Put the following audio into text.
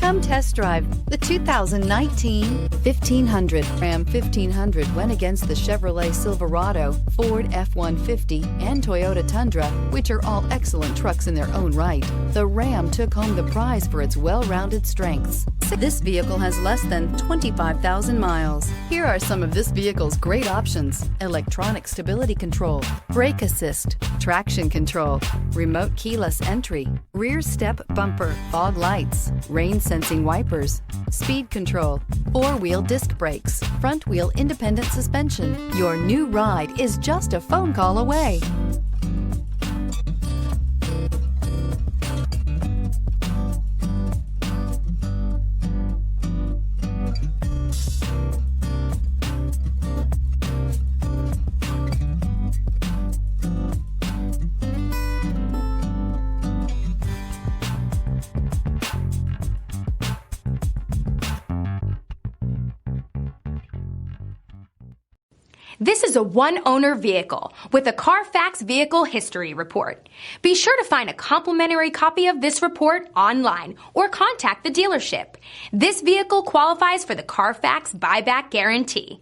Come test drive the 2019 1500. Ram 1500 went against the Chevrolet Silverado, Ford F-150, and Toyota Tundra, which are all excellent trucks in their own right. The Ram took home the prize for its well-rounded strengths. This vehicle has less than 25,000 miles. Here are some of this vehicle's great options: electronic stability control, brake assist, traction control, remote keyless entry, rear step bumper, fog lights, rain sensing wipers, speed control, four-wheel disc brakes, front-wheel independent suspension. Your new ride is just a phone call away. This is a one-owner vehicle with a Carfax Vehicle History Report. Be sure to find a complimentary copy of this report online or contact the dealership. This vehicle qualifies for the Carfax Buyback Guarantee.